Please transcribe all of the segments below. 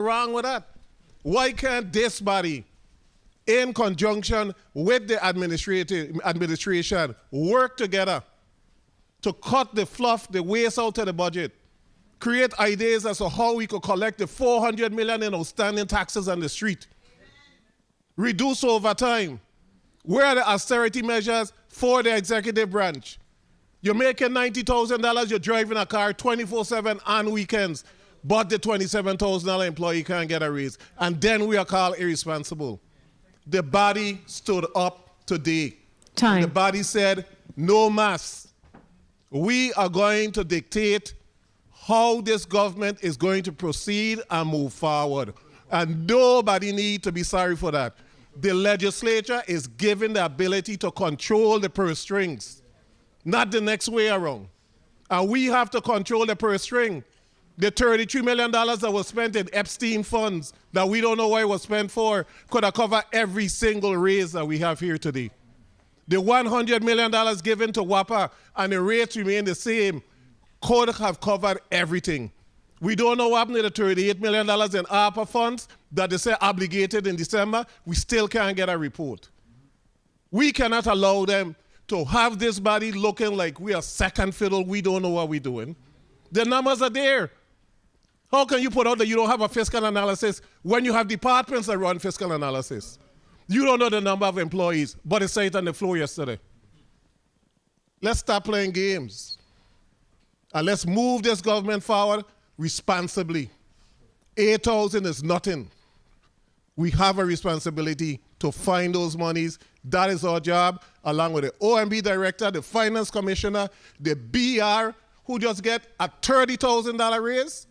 wrong with that? Why can't this body, in conjunction with the administration, work together to cut the fluff, the waste out of the budget, create ideas as to how we could collect the $400 million in outstanding taxes on the street, reduce overtime? Where are the austerity measures for the executive branch? You're making $90,000, you're driving a car 24/7 on weekends, but the $27,000 employee can't get a raise. And then we are called irresponsible. The body stood up today. Time. The body said, no mas. We are going to dictate how this government is going to proceed and move forward. And nobody needs to be sorry for that. The legislature is given the ability to control the purse strings, not the next way around. And we have to control the purse string. The $33 million that was spent in Epstein funds that we don't know why it was spent for could have covered every single raise that we have here today. The $100 million given to WAPA and the rates remain the same could have covered everything. We don't know what happened to the $38 million in ARPA funds that they say obligated in December. We still can't get a report. We cannot allow them to have this body looking like we are second fiddle. We don't know what we're doing. The numbers are there. How can you put out that you don't have a fiscal analysis when you have departments that run fiscal analysis? You don't know the number of employees, but it said it on the floor yesterday. Let's stop playing games. And let's move this government forward responsibly. 8,000 is nothing. We have a responsibility to find those monies. That is our job, along with the OMB director, the finance commissioner, the BR, who just get a $30,000 raise.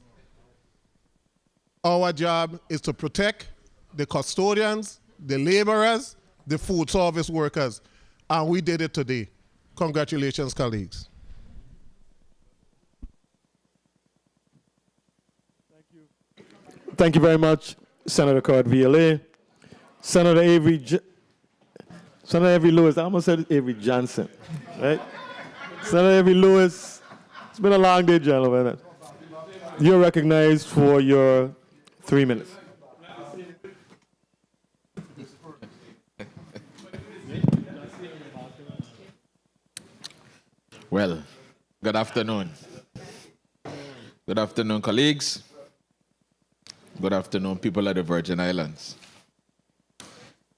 Our job is to protect the custodians, the laborers, the food service workers. And we did it today. Congratulations, colleagues. Thank you very much, Senator Cord VLA. Senator Avery Lewis, I almost said Avery Johnson, right? Senator Avery Lewis, it's been a long day, gentlemen. You're recognized for your 3 minutes. Well, good afternoon. Good afternoon, colleagues. Good afternoon, people of the Virgin Islands.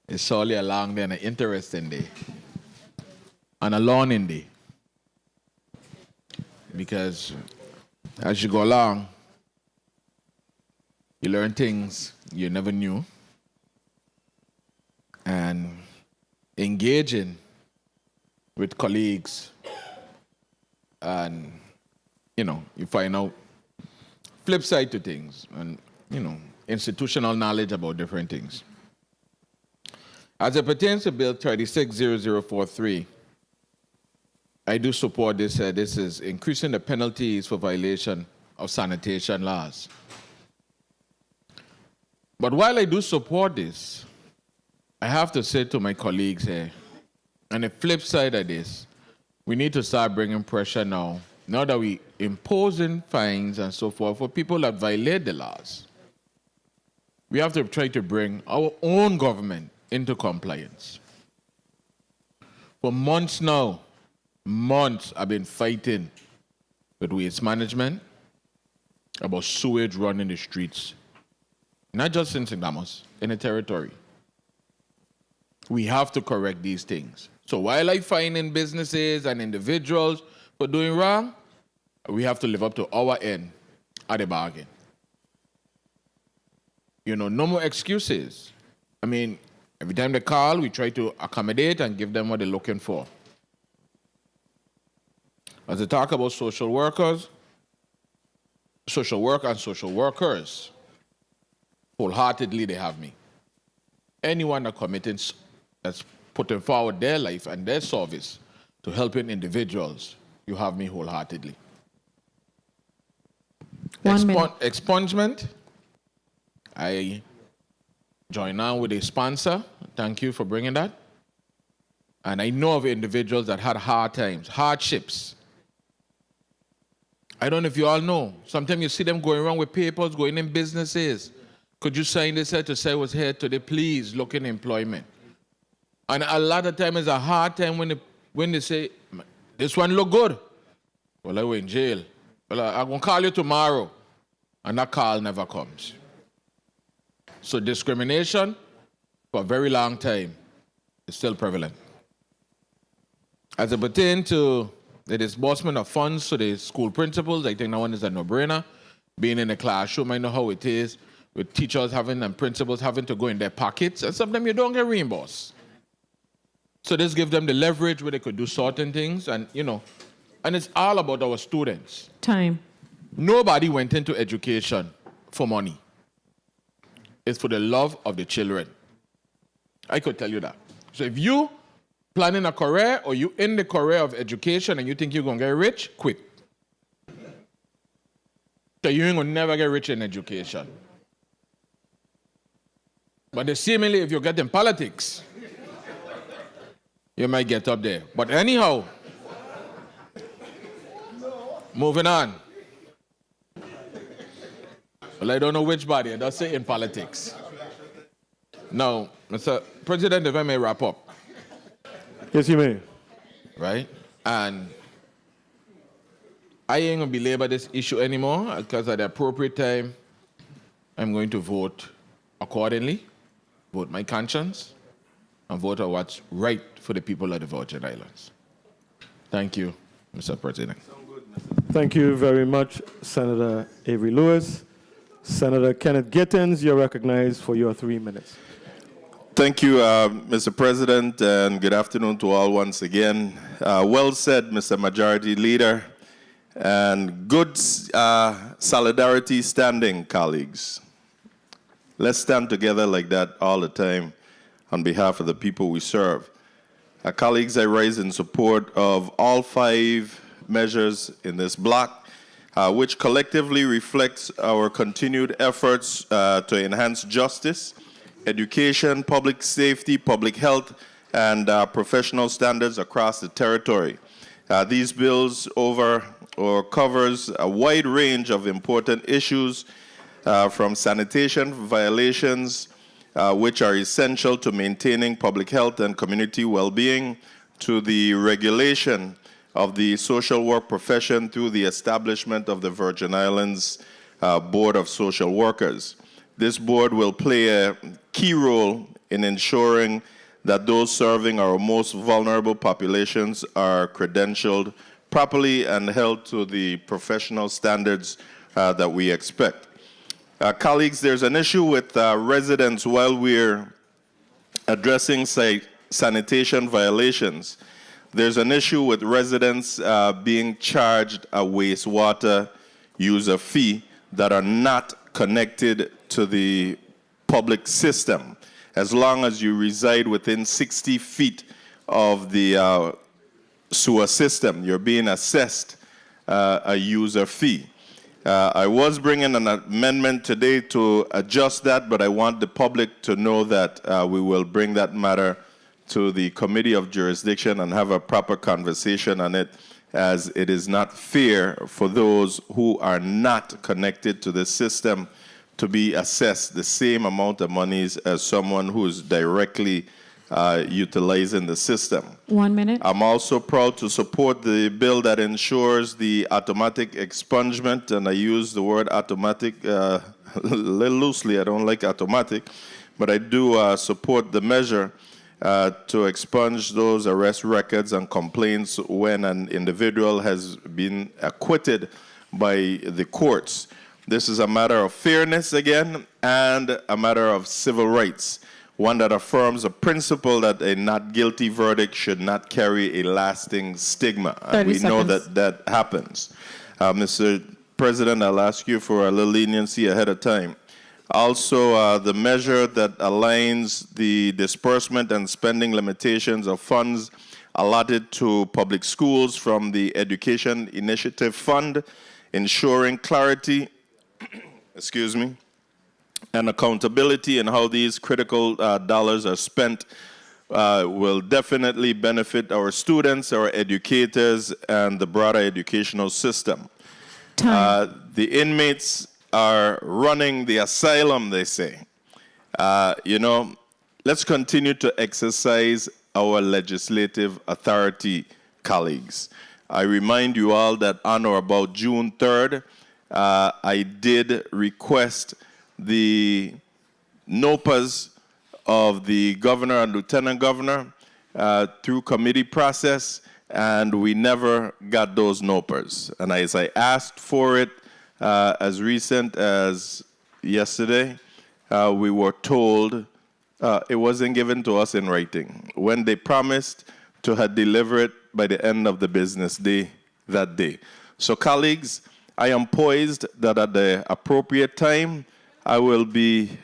It's surely a long day and an interesting day. And a learning day. Because as you go along, you learn things you never knew. And engaging with colleagues and, you find out flip side to things and, institutional knowledge about different things. As it pertains to Bill 360043, I do support this. This is increasing the penalties for violation of sanitation laws. But while I do support this, I have to say to my colleagues here, on the flip side of this, we need to start bringing pressure now that we imposing fines and so forth for people that violate the laws. We have to try to bring our own government into compliance. For months now, I've been fighting with waste management about sewage running the streets. Not just in St. Thomas, in the territory. We have to correct these things. So while I find in businesses and individuals for doing wrong, we have to live up to our end of the bargain. No more excuses. Every time they call, we try to accommodate and give them what they're looking for. As I talk about social workers, social work and social workers, wholeheartedly they have me. Anyone that's putting forward their life and their service to helping individuals, you have me wholeheartedly. 1 minute. Expungement, I join on with a sponsor. Thank you for bringing that. And I know of individuals that had hard times, hardships. I don't know if you all know. Sometimes you see them going around with papers, going in businesses. could you sign this here to say I was here today? Please look in employment. And a lot of time it's a hard time when they say, this one look good. Well, I was in jail. Well, I'm going to call you tomorrow. And that call never comes. So discrimination for a very long time is still prevalent. As it pertains to the disbursement of funds to the school principals, I think that one is a no-brainer. Being in the classroom, I know how it is with teachers having and principals having to go in their pockets, and sometimes you don't get reimbursed. So this gives them the leverage where they could do certain things, and and it's all about our students. Time. Nobody went into education for money. It's for the love of the children. I could tell you that. So if you planning a career or you in the career of education and you think you're going to get rich, quit. So you ain't going to never get rich in education. But seemingly, if you get in politics, you might get up there. But anyhow, moving on. Well, I don't know which body. I don't say in politics. Now, Mr. President, if I may wrap up. Yes, you may. Right? And I ain't going to belabor this issue anymore because at the appropriate time, I'm going to vote accordingly, vote my conscience, and vote on what's right for the people of the Virgin Islands. Thank you, Mr. President. Thank you very much, Senator Avery Lewis. Senator Kenneth Gittins, you're recognized for your 3 minutes. Thank you, Mr. President, and good afternoon to all once again. Well said, Mr. Majority Leader, and good solidarity standing, colleagues. Let's stand together like that all the time on behalf of the people we serve. Colleagues, I rise in support of all 5 measures in this block, which collectively reflects our continued efforts to enhance justice, education, public safety, public health, and professional standards across the territory. These bills covers a wide range of important issues from sanitation violations, which are essential to maintaining public health and community well-being, to the regulation of the social work profession through the establishment of the Virgin Islands Board of Social Workers. This board will play a key role in ensuring that those serving our most vulnerable populations are credentialed properly and held to the professional standards that we expect. Colleagues, there's an issue with residents while we're addressing sanitation violations. There's an issue with residents being charged a wastewater user fee that are not connected to the public system. As long as you reside within 60 feet of the sewer system, you're being assessed a user fee. I was bringing an amendment today to adjust that, but I want the public to know that we will bring that matter to the Committee of Jurisdiction and have a proper conversation on it, as it is not fair for those who are not connected to the system to be assessed the same amount of monies as someone who is directly utilizing the system. 1 minute. I'm also proud to support the bill that ensures the automatic expungement, and I use the word automatic a little loosely. I don't like automatic, but I do support the measure to expunge those arrest records and complaints when an individual has been acquitted by the courts. This is a matter of fairness again, and a matter of civil rights, one that affirms a principle that a not guilty verdict should not carry a lasting stigma. And we know that that happens. Mr. President, I'll ask you for a little leniency ahead of time. Also, the measure that aligns the disbursement and spending limitations of funds allotted to public schools from the Education Initiative Fund, ensuring clarity and accountability in how these critical dollars are spent will definitely benefit our students, our educators, and the broader educational system. The inmates are running the asylum, they say. You know, let's continue to exercise our legislative authority, colleagues. I remind you all that on or about June 3rd, I did request the NOPAs of the governor and lieutenant governor through committee process, and we never got those NOPAs. And as I asked for it as recent as yesterday, we were told it wasn't given to us in writing, when they promised to deliver it by the end of the business day that day. So colleagues, I am poised that at the appropriate time, I will be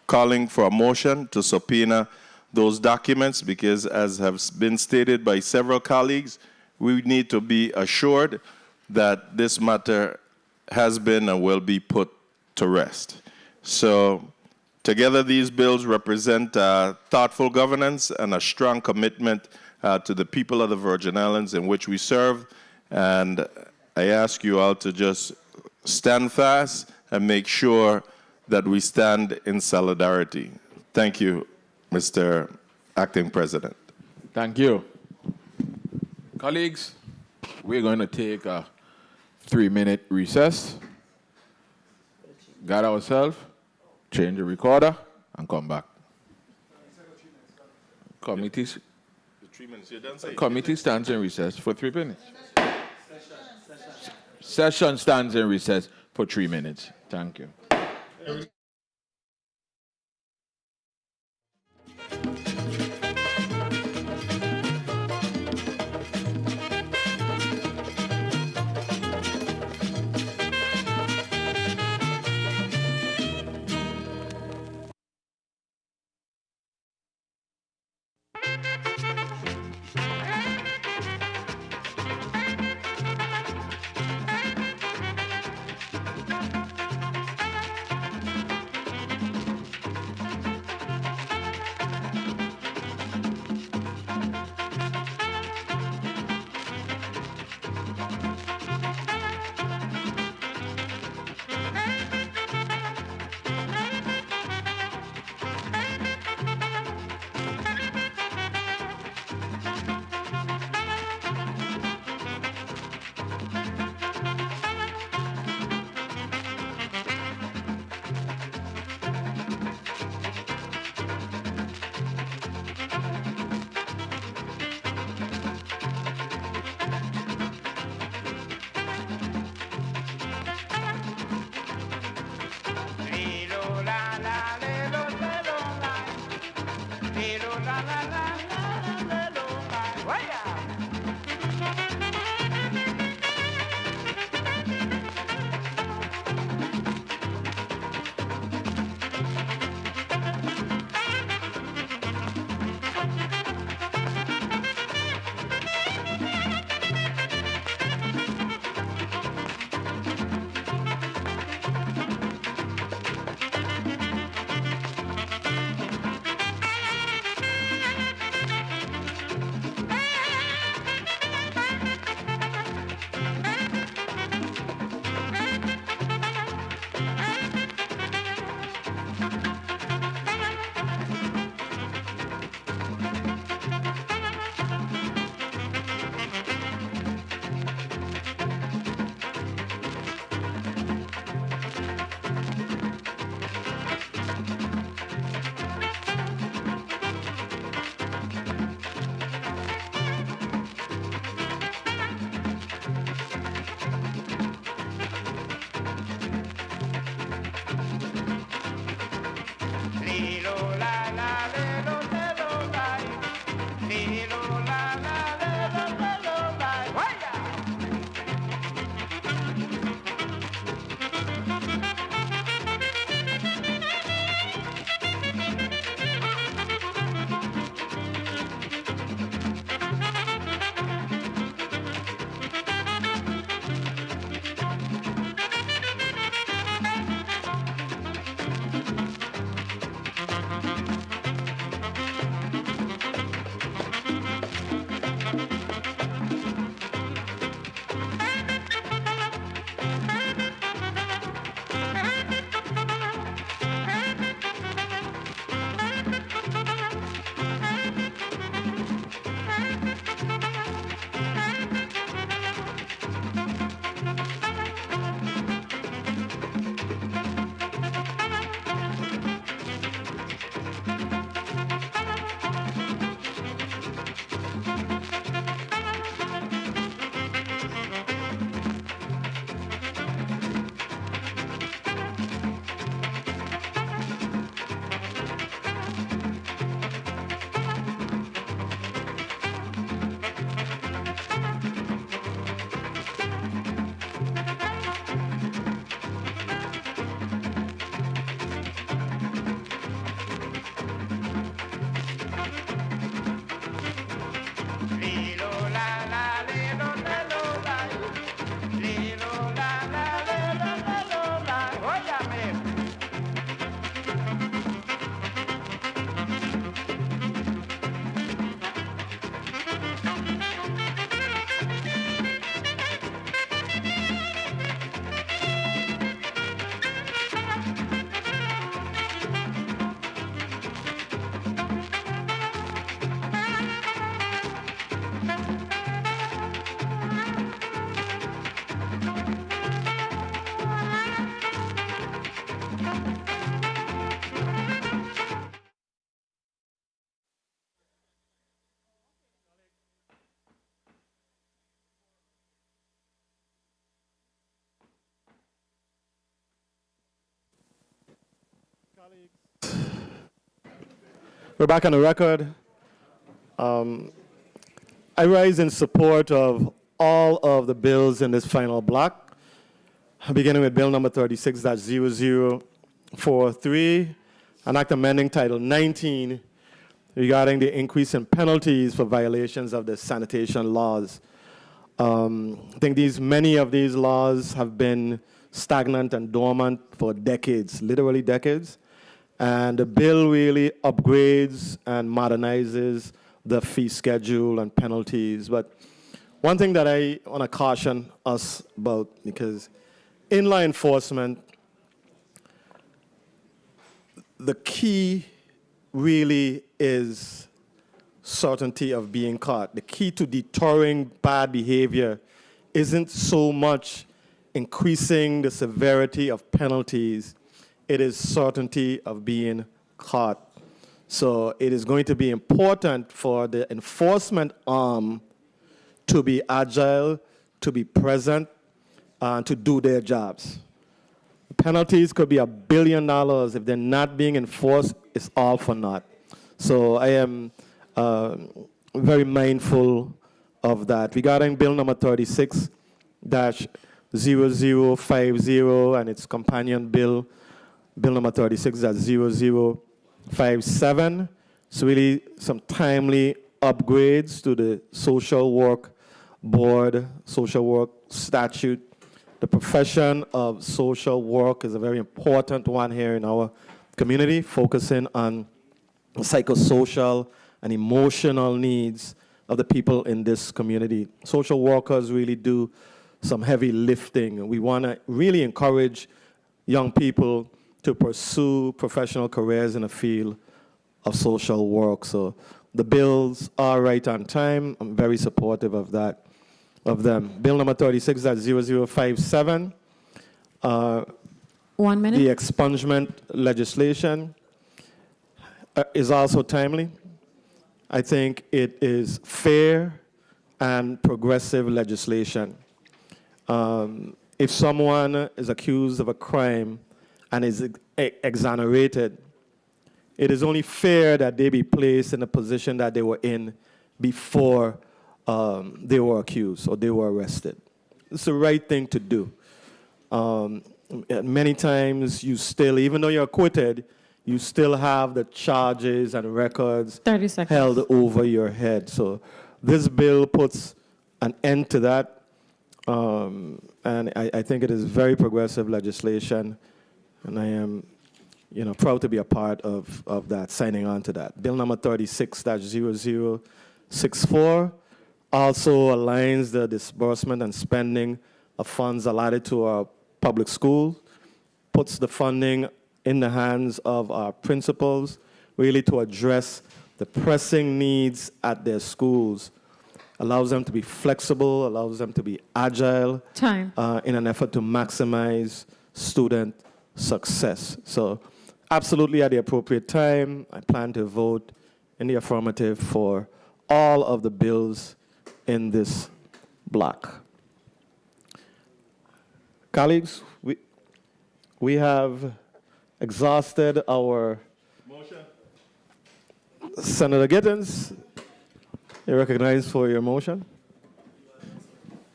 calling for a motion to subpoena those documents, because as has been stated by several colleagues, we need to be assured that this matter has been and will be put to rest. So together these bills represent thoughtful governance and a strong commitment to the people of the Virgin Islands in which we serve. And I ask you all to just stand fast and make sure that we stand in solidarity. Thank you, Mr. Acting President. Thank you. Colleagues, we're going to take a 3-minute recess, gather ourselves, change the recorder, and come back. Committee stands in recess for 3 minutes. Session stands in recess for 3 minutes. Thank you. We're back on the record. I rise in support of all of the bills in this final block, beginning with Bill number 36-0043, an act amending Title 19 regarding the increase in penalties for violations of the sanitation laws. I think many of these laws have been stagnant and dormant for decades, literally decades. And the bill really upgrades and modernizes the fee schedule and penalties. But one thing that I want to caution us about, because in law enforcement, the key really is certainty of being caught. The key to deterring bad behavior isn't so much increasing the severity of penalties, it is certainty of being caught. So it is going to be important for the enforcement arm to be agile, to be present, and to do their jobs. Penalties could be $1 billion. If they're not being enforced, it's all for naught. So I am very mindful of that. Regarding Bill number 36-0050 and its companion bill, Bill number 36-0057, it's really some timely upgrades to the social work board, social work statute. The profession of social work is a very important one here in our community, focusing on psychosocial and emotional needs of the people in this community. Social workers really do some heavy lifting. We want to really encourage young people to pursue professional careers in the field of social work. So the bills are right on time. I'm very supportive of that, of them. Bill number 36-0057. 1 minute. The expungement legislation is also timely. I think it is fair and progressive legislation. If someone is accused of a crime and is exonerated, it is only fair that they be placed in the position that they were in before they were accused or they were arrested. It's the right thing to do. Many times you still, even though you're acquitted, you still have the charges and records 30 seconds. held over your head. So this bill puts an end to that. And I think it is very progressive legislation. And I am, proud to be a part of that, signing on to that. Bill number 36-0064 also aligns the disbursement and spending of funds allotted to our public schools, puts the funding in the hands of our principals, really to address the pressing needs at their schools, allows them to be flexible, allows them to be agile. Time. In an effort to maximize student success. So absolutely at the appropriate time, I plan to vote in the affirmative for all of the bills in this block. Colleagues, we have exhausted our motion. Senator Gittins, you're recognized for your motion.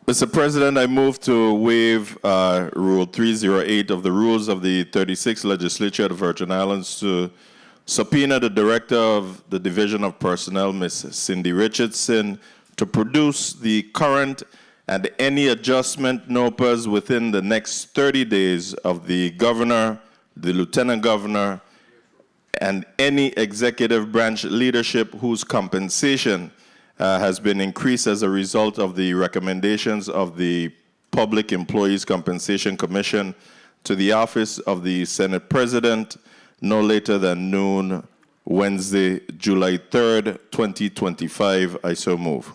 Mr. President, I move to waive Rule 308 of the rules of the 36th Legislature of the Virgin Islands to subpoena the Director of the Division of Personnel, Ms. Cindy Richardson, to produce the current and any adjustment NOPAs within the next 30 days of the Governor, the Lieutenant Governor, and any executive branch leadership whose compensation has been increased as a result of the recommendations of the Public Employees Compensation Commission to the Office of the Senate President no later than noon, Wednesday, July 3rd, 2025. I so move.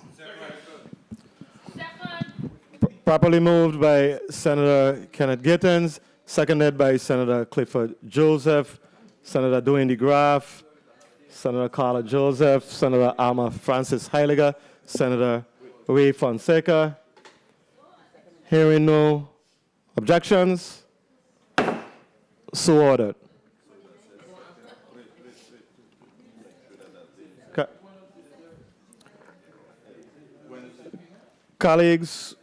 Properly moved by Senator Kenneth Gittins, seconded by Senator Clifford Joseph, Senator Dwayne DeGraff, Senator Carla Joseph, Senator Alma Francis Heiliger, Senator Ray Fonseca. Hearing no objections, so ordered. Colleagues.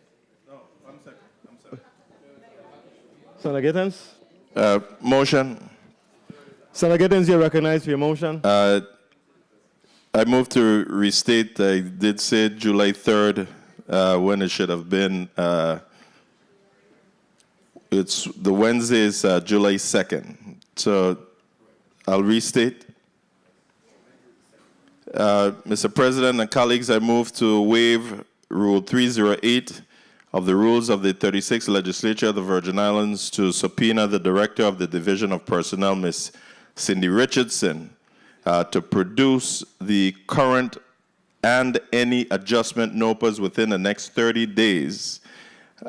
Senator Gittens? Motion. Senator Gittens, you're recognized for your motion. I move to restate. I did say July 3rd when it should have been. It's the Wednesday is July 2nd. So I'll restate. Mr. President and colleagues, I move to waive Rule 308 of the rules of the 36th Legislature of the Virgin Islands to subpoena the Director of the Division of Personnel, Ms. Cindy Richardson, to produce the current and any adjustment NOPAs within the next 30 days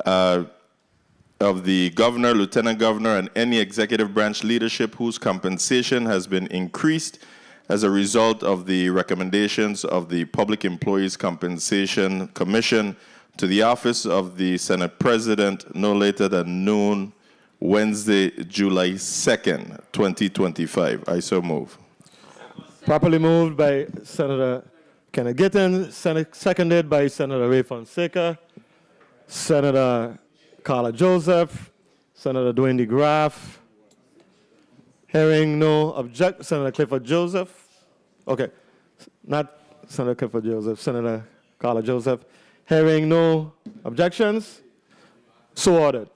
of the governor, lieutenant governor, and any executive branch leadership whose compensation has been increased as a result of the recommendations of the Public Employees Compensation Commission to the office of the Senate President no later than noon, Wednesday, July 2nd, 2025. I so move. Properly moved by Senator Kenneth Gittens, seconded by Senator Ray Fonseca, Senator Carla Joseph, Senator Dwayne DeGraff. Hearing no objection, Senator Clifford Joseph. Okay, not Senator Clifford Joseph, Senator Carla Joseph. Hearing no objections, so ordered.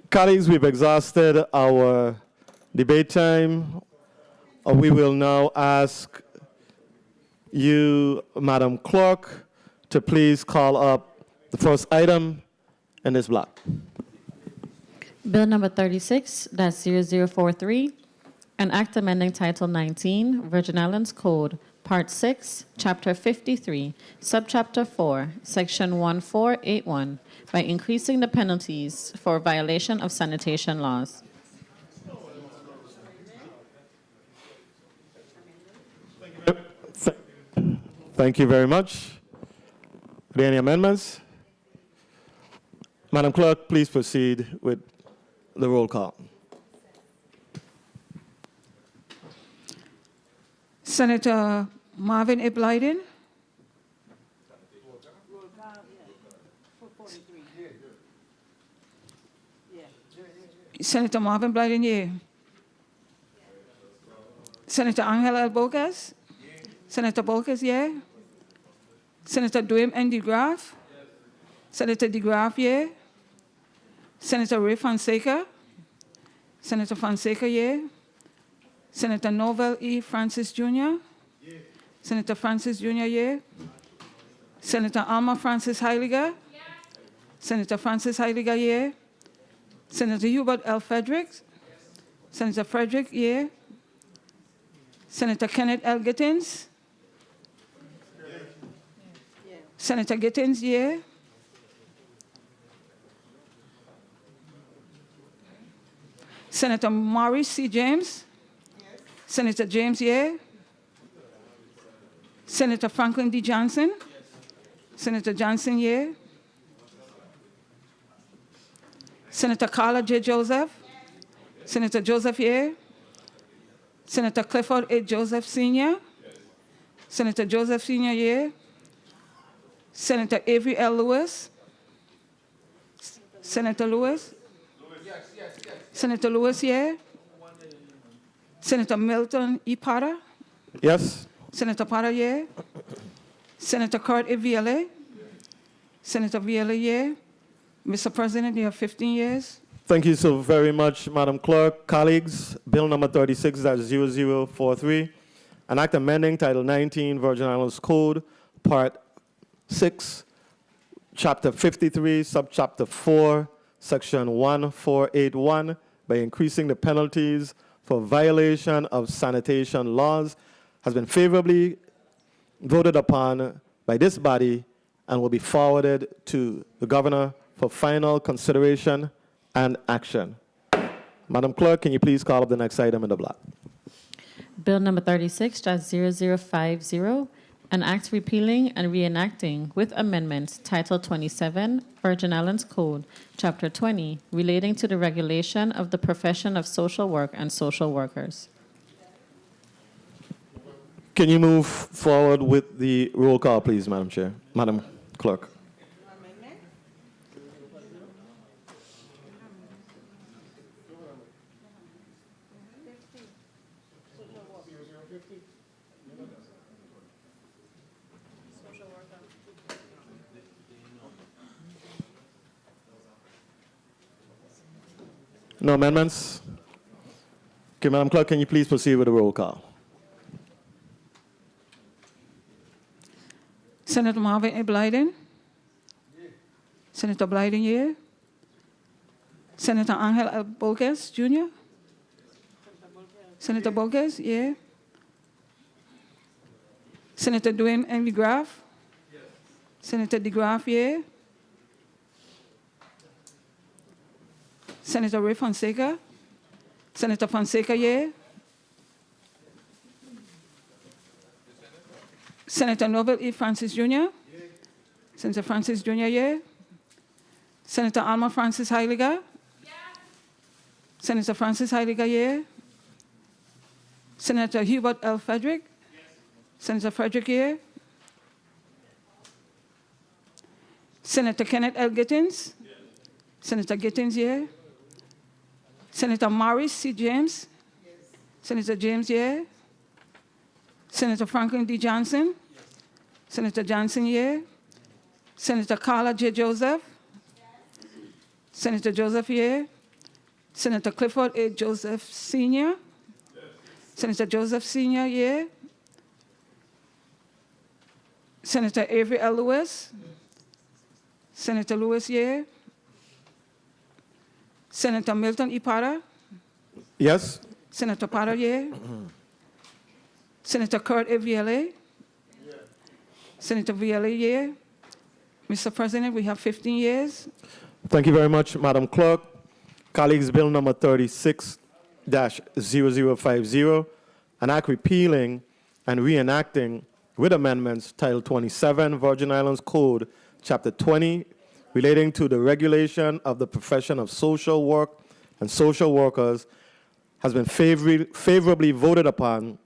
Colleagues, we've exhausted our debate time. We will now ask you, Madam Clerk, to please call up the first item in this block. Bill number 36-0043, an act amending Title 19, Virgin Islands Code, Part 6, Chapter 53, Subchapter 4, Section 1481, by increasing the penalties for violation of sanitation laws. Thank you very much. Are there any amendments? Madam Clerk, please proceed with the roll call. Senator Marvin A. Blyden. Senator Marvin Blyden, yea. Senator Angel L. Bogas. Senator Bogas, yea. Senator Dwayne N. DeGraff. Senator DeGraff, yea. Senator Ray Fonseca. Senator Fonseca, yea. Senator Novel E. Francis Jr. Senator Francis Jr., yea. Senator Alma Francis Heiliger. Senator Francis Heiliger, yea. Senator Hubert L. Fredericks. Senator Frederick, yea. Senator Kenneth L. Gittens. Senator Gittens, yea. Senator Maurice C. James. Senator James, yea. Senator Franklin D. Johnson. Senator Johnson, yea. Senator Carla J. Joseph. Senator Joseph, yea. Senator Clifford A. Joseph, Sr. Senator Joseph, Sr., yea. Senator Avery L. Lewis. Senator Lewis. Senator Lewis, yea. Senator Milton E. Potter. Yes. Senator Potter, yea. Senator Kurt A. Viale. Senator Viale, yea. Mr. President, you have 15 years. Thank you so very much, Madam Clerk. Colleagues, Bill number 36-0043, an act amending Title 19, Virgin Islands Code, Part 6, Chapter 53, Subchapter 4, Section 1481, by increasing the penalties for violation of sanitation laws, has been favorably voted upon by this body and will be forwarded to the governor for final consideration and action. Madam Clerk, can you please call up the next item in the block? Bill number 36-0050, an act repealing and reenacting with amendments Title 27, Virgin Islands Code, Chapter 20, relating to the regulation of the profession of social work and social workers. Can you move forward with the roll call, please, Madam Chair? Madam Clerk. No amendments? Okay, Madam Clerk, can you please proceed with the roll call? Senator Marvin A. Blyden. Senator Blyden, yeah. Senator Angel L. Bolges, Jr. Senator Bolges, yeah. Senator Dwayne N. DeGraff. Senator DeGraff, yeah. Senator Ray Fonseca. Senator Fonseca, yeah. Senator Noble E. Francis Jr. Senator Francis Jr., yeah. Senator Alma Francis Heiliger. Senator Francis Heiliger, yeah. Senator Hubert L. Frederick. Senator Frederick, yeah. Senator Kenneth L. Gittins. Senator Gittins, yeah. Senator Maurice C. James. Senator James, yeah. Senator Franklin D. Johnson. Senator Johnson, yeah. Senator Carla J. Joseph. Senator Joseph, yeah. Senator Clifford A. Joseph Sr. Senator Joseph Sr., yeah. Senator Avery L. Lewis. Senator Lewis, yeah. Senator Milton E. Potter. Yes? Senator Potter, yeah. Senator Kurt A. Vielle. Senator Vielle, yeah. Mr. President, we have 15 years. Thank you very much, Madam Clerk. Colleagues, Bill number 36-0050, an act repealing and reenacting with amendments Title 27, Virgin Islands Code, Chapter 20, relating to the regulation of the profession of social work and social workers, has been favorably voted upon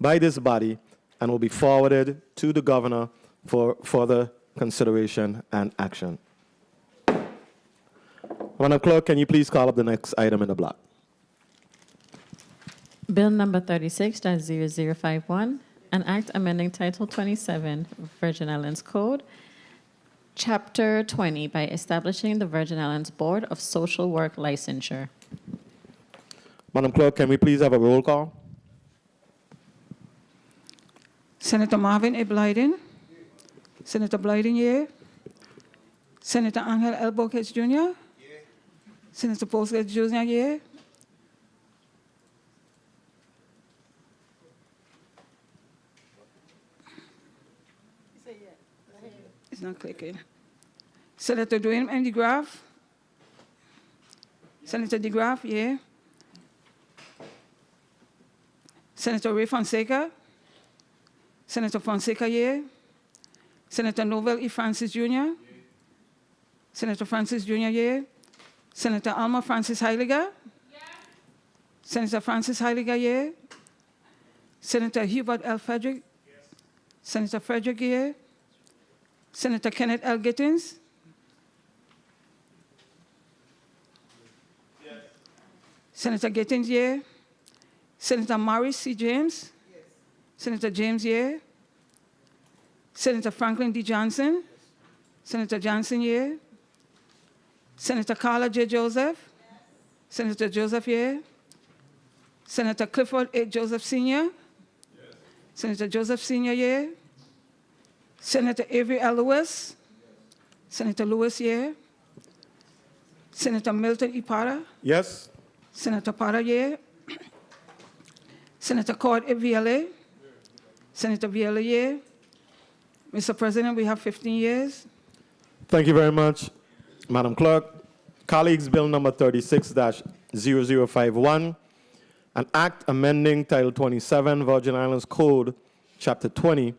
by this body and will be forwarded to the governor for further consideration and action. Madam Clerk, can you please call up the next item in the block? Bill number 36-0051, an act amending Title 27, Virgin Islands Code, Chapter 20, by establishing the Virgin Islands Board of Social Work Licensure. Madam Clerk, can we please have a roll call? Senator Marvin A. Blyden. Senator Blyden, yeah. Senator Angel L. Bolges Jr. Senator Bolges Jr., yeah. It's not clicking. Senator Dwayne N. DeGraff. Senator DeGraff, yeah. Senator Ray Fonseca. Senator Fonseca, yeah. Senator Noble E. Francis Jr. Senator Francis Jr., yeah. Senator Alma Francis Heiliger. Senator Francis Heiliger, yeah. Senator Hubert L. Frederick. Senator Frederick, yeah. Senator Kenneth L. Gittins. Senator Gittins, yeah. Senator Maurice C. James. Senator James, yeah. Senator Franklin D. Johnson. Senator Johnson, yeah. Senator Carla J. Joseph. Senator Joseph, yeah. Senator Clifford A. Joseph Sr. Senator Joseph Sr., yeah. Senator Avery L. Lewis. Senator Lewis, yeah. Senator Milton E. Potter. Yes? Senator Potter, yeah. Senator Cord A. Vielle. Senator Vielle, yeah. Mr. President, we have 15 years. Thank you very much, Madam Clerk. Colleagues, Bill number 36-0051, an act amending Title 27, Virgin Islands Code, Chapter 20,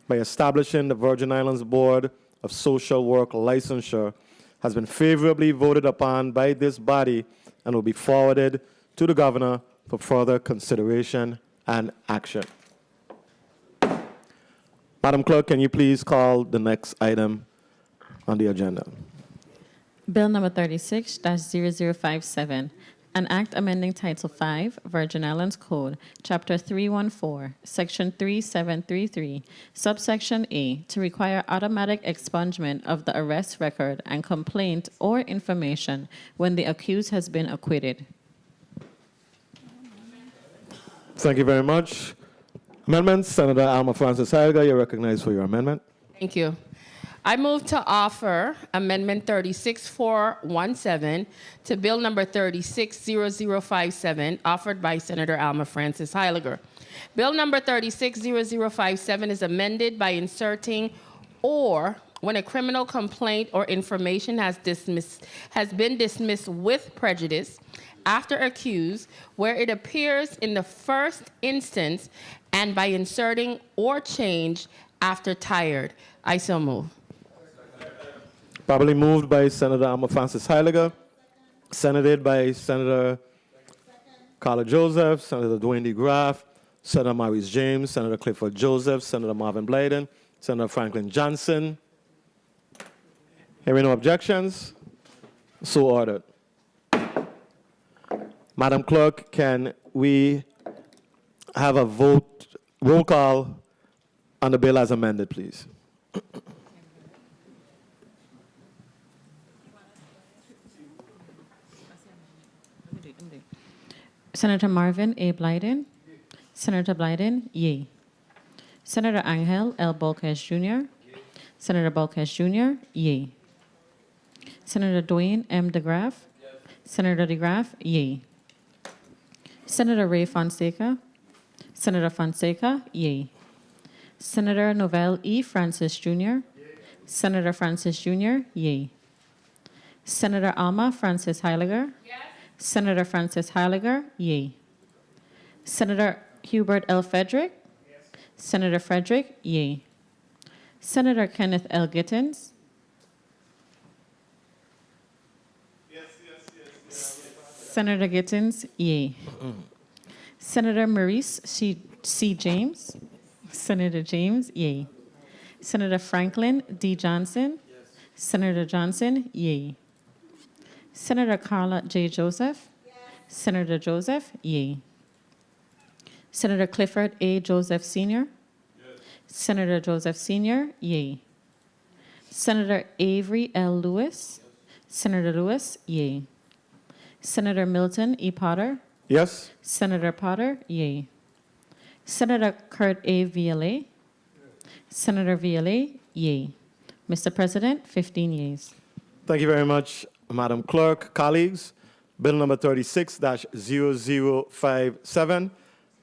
by establishing the Virgin Islands Board of Social Work Licensure, has been favorably voted upon by this body and will be forwarded to the governor for further consideration and action. Madam Clerk, can you please call the next item on the agenda? Bill number 36-0057, an act amending Title 5, Virgin Islands Code, Chapter 314, Section 3733, Subsection A, to require automatic expungement of the arrest record and complaint or information when the accused has been acquitted. Thank you very much. Amendments, Senator Alma Francis Heilger, you're recognized for your amendment. Thank you. I move to offer Amendment 36417 to Bill number 360057, offered by Senator Alma Francis Heilger. Bill number 360057 is amended by inserting "or when a criminal complaint or information has been dismissed with prejudice after accused, where it appears in the first instance, and by inserting "or change after tired." I so move. Properly moved by Senator Alma Francis Heilger, seconded by Senator Carla Joseph, Senator Dwayne D. Graff, Senator Maurice James, Senator Clifford Joseph, Senator Marvin Blyden, Senator Franklin Johnson. Hearing no objections, so ordered. Madam Clerk, can we have a roll call on the bill as amended, please? Senator Marvin A. Blyden. Senator Blyden, yea. Senator Angel L. Bolkes Jr. Senator Bolkes Jr., yea. Senator Dwayne M. DeGraff. Senator DeGraff, yea. Senator Ray Fonseca. Senator Fonseca, yea. Senator Novell E. Francis Jr. Senator Francis Jr., yea. Senator Alma Francis Heiliger. Senator Francis Heiliger, yea. Senator Hubert L. Frederick. Senator Frederick, yea. Senator Kenneth L. Gittins. Senator Gittins, yea. Senator Maurice C. James. Senator James, yea. Senator Franklin D. Johnson. Senator Johnson, yea. Senator Carla J. Joseph. Senator Joseph, yea. Senator Clifford A. Joseph Sr. Senator Joseph Sr., yea. Senator Avery L. Lewis. Senator Lewis, yea. Senator Milton E. Potter. Yes? Senator Potter, yea. Senator Kurt A. Vialet. Senator Vialet, yea. Mr. President, 15 yeas. Thank you very much, Madam Clerk. Colleagues, Bill number 36-0057,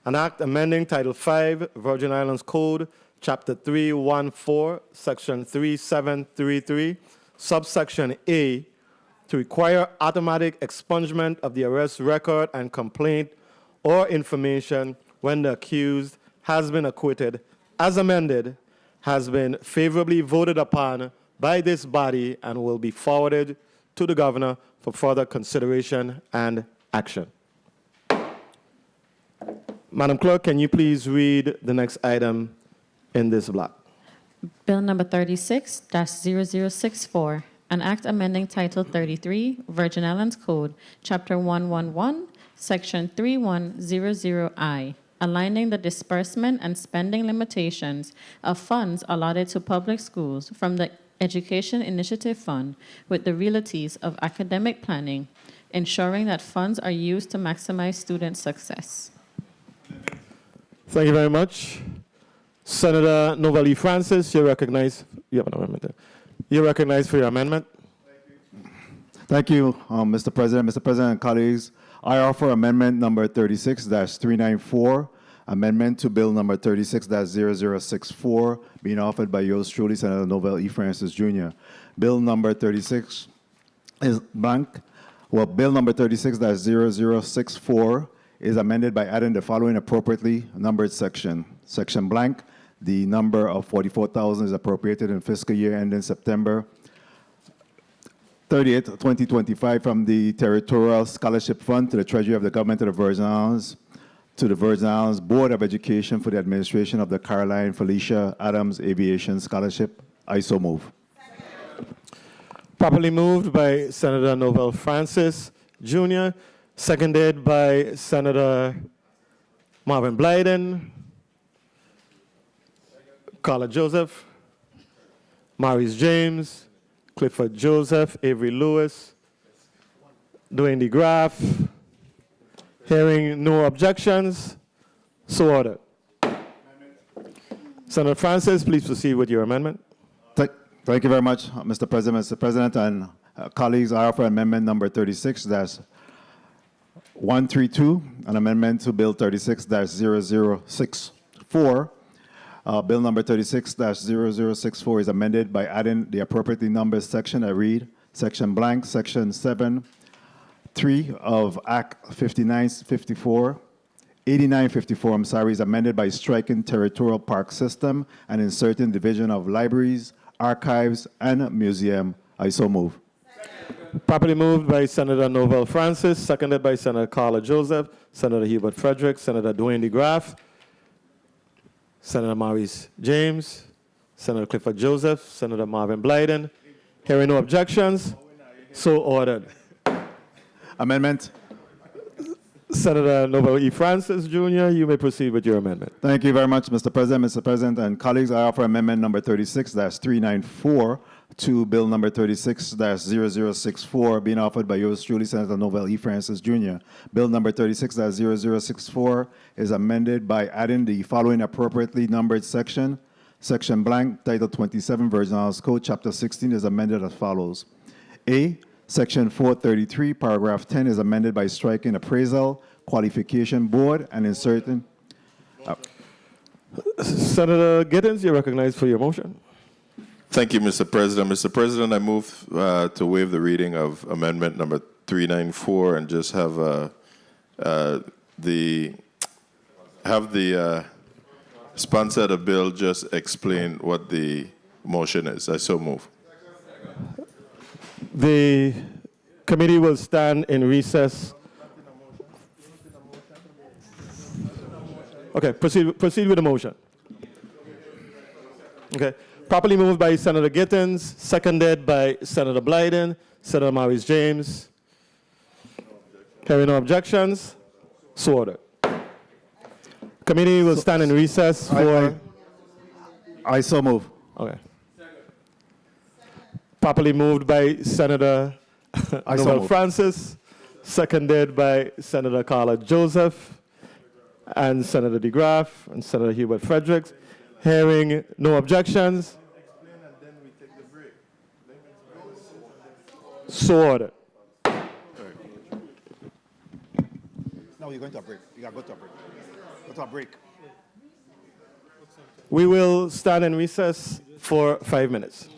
an act amending Title 5, Virgin Islands Code, Chapter 314, Section 3733, Subsection A, to require automatic expungement of the arrest record and complaint or information when the accused has been acquitted, as amended, has been favorably voted upon by this body and will be forwarded to the governor for further consideration and action. Madam Clerk, can you please read the next item in this block? Bill number 36-0064, an act amending Title 33, Virgin Islands Code, Chapter 111, Section 3100I, aligning the disbursement and spending limitations of funds allotted to public schools from the Education Initiative Fund with the realities of academic planning, ensuring that funds are used to maximize student success. Thank you very much. Senator Novell E. Francis, you're recognized. You have an amendment there. You're recognized for your amendment. Thank you, Mr. President. Mr. President and colleagues, I offer amendment number 36-394, amendment to bill number 36-0064, being offered by yours truly, Senator Novell E. Francis Jr. Bill number 36 is blank. Well, bill number 36-0064 is amended by adding the following appropriately numbered section. Section blank, the number of 44,000 is appropriated in fiscal year ending September 30th, 2025 from the Territorial Scholarship Fund to the Treasury of the Government of the Virgin Islands. to the Virgin Islands Board of Education for the administration of the Caroline Felicia Adams Aviation Scholarship. I so move. Properly moved by Senator Novell Francis Jr., seconded by Senator Marvin Blyden, Carla Joseph, Maurice James, Clifford Joseph, Avery Lewis, Dwayne DeGraff. Hearing no objections, so ordered. Senator Francis, please proceed with your amendment. Thank you very much, Mr. President. Mr. President and colleagues, I offer amendment number 36-132, an amendment to Bill 36-0064. Bill number 36-0064 is amended by adding the appropriately numbered section. I read, section blank, section 7, 3 of Act 8954, is amended by striking territorial park system and inserting division of libraries, archives, and museum. I so move. Properly moved by Senator Novell Francis, seconded by Senator Carla Joseph, Senator Hubert Frederick, Senator Dwayne DeGraff, Senator Maurice James, Senator Clifford Joseph, Senator Marvin Blyden. Hearing no objections, so ordered. Amendment. Senator Novell E. Francis Jr., you may proceed with your amendment. Thank you very much, Mr. President. Mr. President and colleagues, I offer amendment number 36-394 to Bill number 36-0064, being offered by yours truly, Senator Novell E. Francis Jr. Bill number 36-0064 is amended by adding the following appropriately numbered section. Section blank, Title 27, Virgin Islands Code, Chapter 16 is amended as follows. A, Section 433, Paragraph 10 is amended by striking appraisal, qualification board, and inserting. Senator Gittins, you're recognized for your motion. Thank you, Mr. President. Mr. President, I move to waive the reading of amendment number 394 and just have the sponsor of the bill just explain what the motion is. I so move. The committee will stand in recess. Okay, proceed with the motion. Okay, properly moved by Senator Gittins, seconded by Senator Blyden, Senator Maurice James. Hearing no objections, so ordered. Committee will stand in recess for. I so move. Okay. Properly moved by Senator Novell Francis, seconded by Senator Carla Joseph and Senator DeGraff and Senator Hubert Fredericks. Hearing no objections, so ordered. No, you're going to a break. You got to go to a break. Go to a break. We will stand in recess for 5 minutes.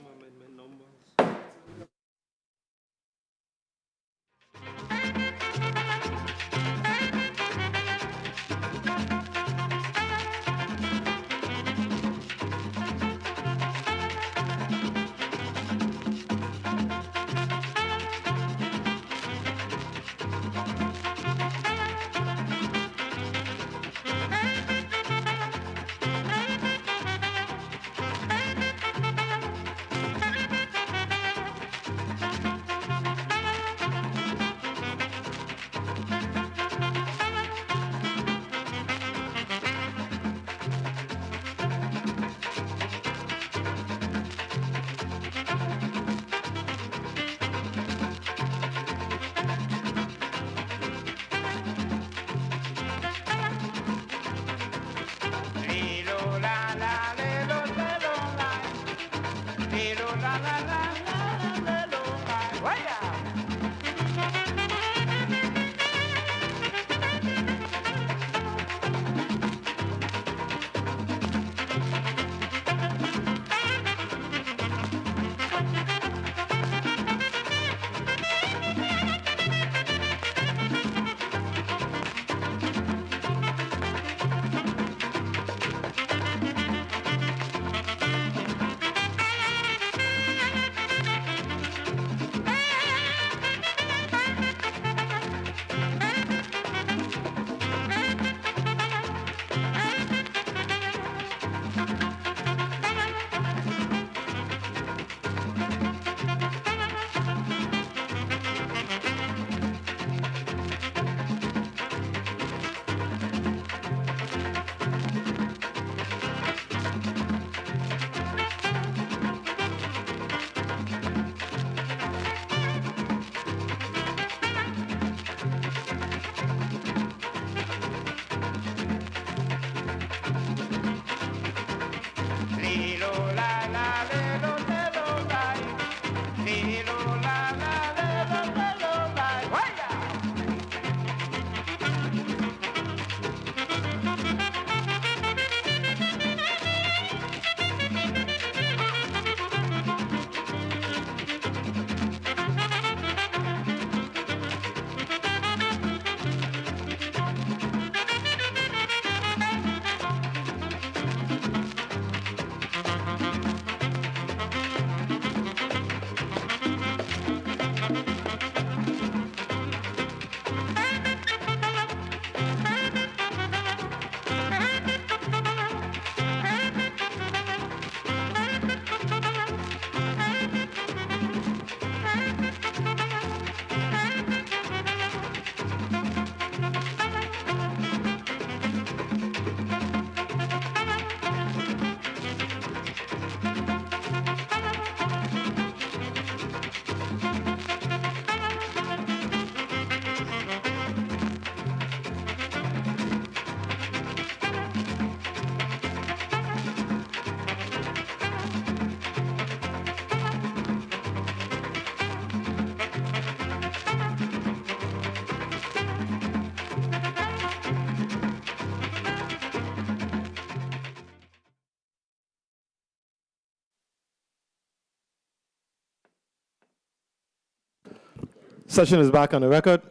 Session is back on the record.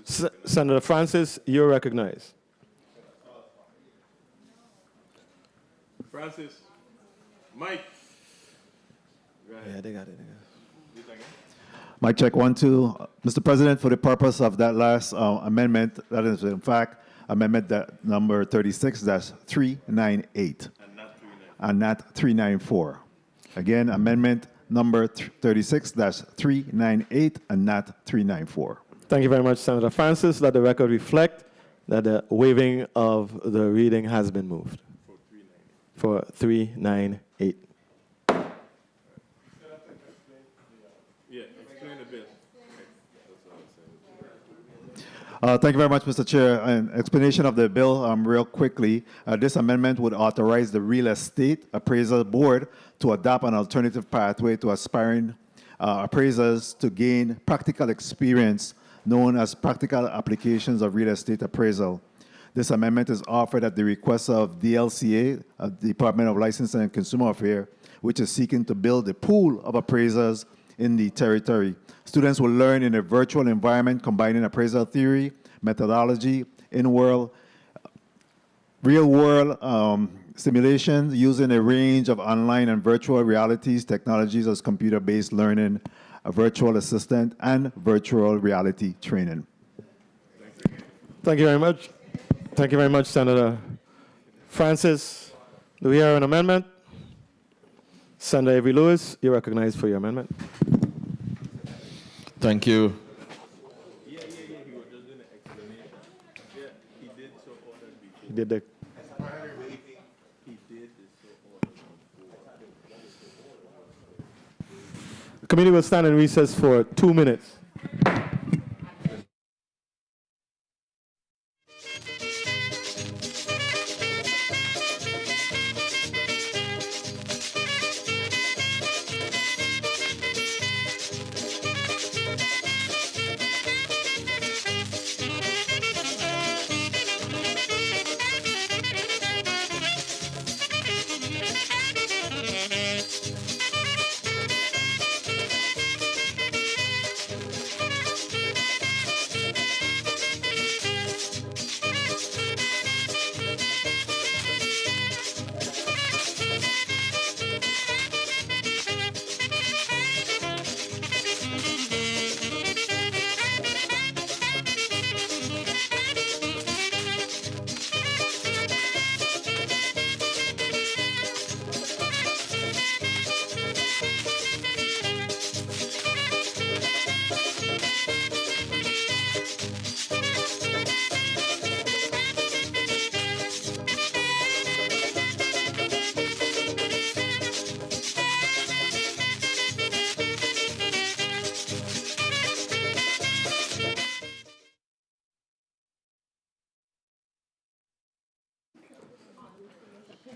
Senator Francis, you're recognized. Francis, Mike. Yeah, they got it. Mic check 1, 2. Mr. President, for the purpose of that last amendment, that is in fact amendment that number 36-398 and not 394. Again, amendment number 36-398 and not 394. Thank you very much, Senator Francis. Let the record reflect that the waiving of the reading has been moved for 398. Thank you very much, Mr. Chair. An explanation of the bill real quickly. This amendment would authorize the Real Estate Appraisal Board to adopt an alternative pathway to aspiring appraisers to gain practical experience known as practical applications of real estate appraisal. This amendment is offered at the request of DLCA, Department of Licensing and Consumer Affairs, which is seeking to build a pool of appraisers in the territory. Students will learn in a virtual environment combining appraisal theory, methodology, in-world, real-world simulations using a range of online and virtual realities technologies as computer-based learning, a virtual assistant, and virtual reality training. Thank you very much. Thank you very much, Senator Francis. Do we hear an amendment? Senator Avery Lewis, you're recognized for your amendment. Thank you. He did the. The committee will stand in recess for 2 minutes.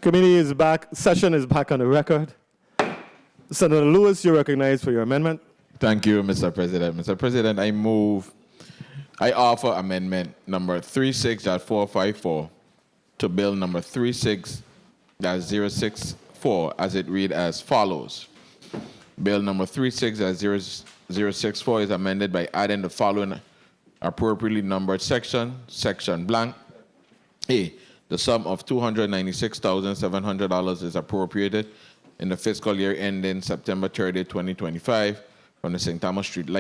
Committee is back. Session is back on the record. Senator Lewis, you're recognized for your amendment. Thank you, Mr. President. Mr. President, I offer amendment number 36.454 to bill number 36.064 as it read as follows. Bill number 36.064 is amended by adding the following appropriately numbered section blank. A, the sum of $296,700 is appropriated in the fiscal year ending September 30, 2025 from the St. Thomas Street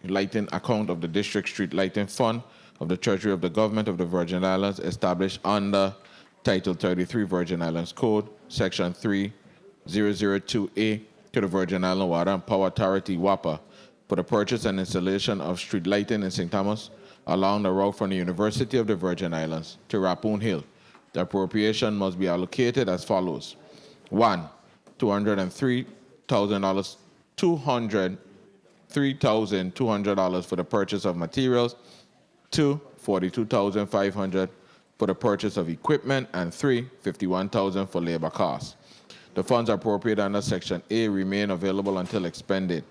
Lighting account of the District Street Lighting Fund of the Treasury of the Government of the Virgin Islands established under Title 33 Virgin Islands Code, Section 3002A to the Virgin Island Water and Power Authority, WAPA, for the purchase and installation of street lighting in St. Thomas along the route from the University of the Virgin Islands to Rappoon Hill. The appropriation must be allocated as follows. 1, $203,200 for the purchase of materials. 2, $42,500 for the purchase of equipment. And 3, $51,000 for labor costs. The funds appropriated under Section A remain available until expended.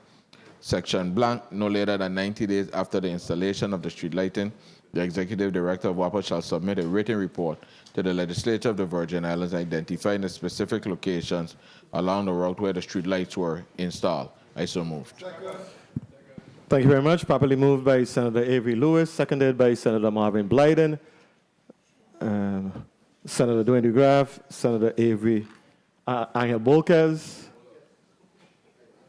Section blank, no later than 90 days after the installation of the street lighting, the Executive Director of WAPA shall submit a written report to the Legislature of the Virgin Islands identifying the specific locations along the route where the street lights were installed. I so moved. Thank you very much. Properly moved by Senator Avery Lewis, seconded by Senator Marvin Blyden, Senator Dwayne DeGraff, Senator Avery Angel Bolquez.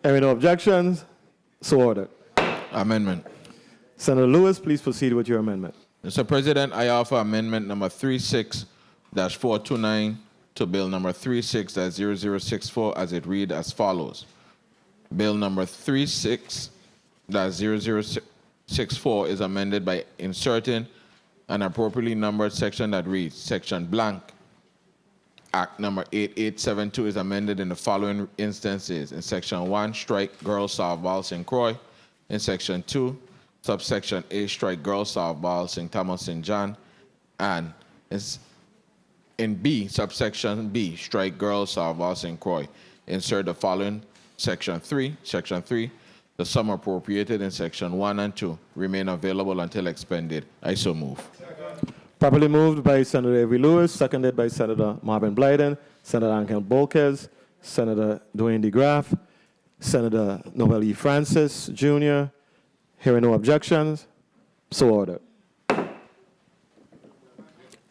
Hearing no objections, so ordered. Amendment. Senator Lewis, please proceed with your amendment. Mr. President, I offer amendment number 36-429 to bill number 36-0064 as it reads as follows. Bill number 36-0064 is amended by inserting an appropriately numbered section that reads, Section blank, Act number 8872 is amended in the following instances. In Section 1, strike girls softball St. Croix. In Section 2, subsection A, strike girls softball St. Thomas St. John. And in B, subsection B, strike girls softball St. Croix. Insert the following Section 3. Section 3, the sum appropriated in Section 1 and 2 remain available until expended. I so move. Properly moved by Senator Avery Lewis, seconded by Senator Marvin Blyden, Senator Angel Bolquez, Senator Dwayne DeGraff, Senator Noel E. Francis, Jr. Hearing no objections, so ordered.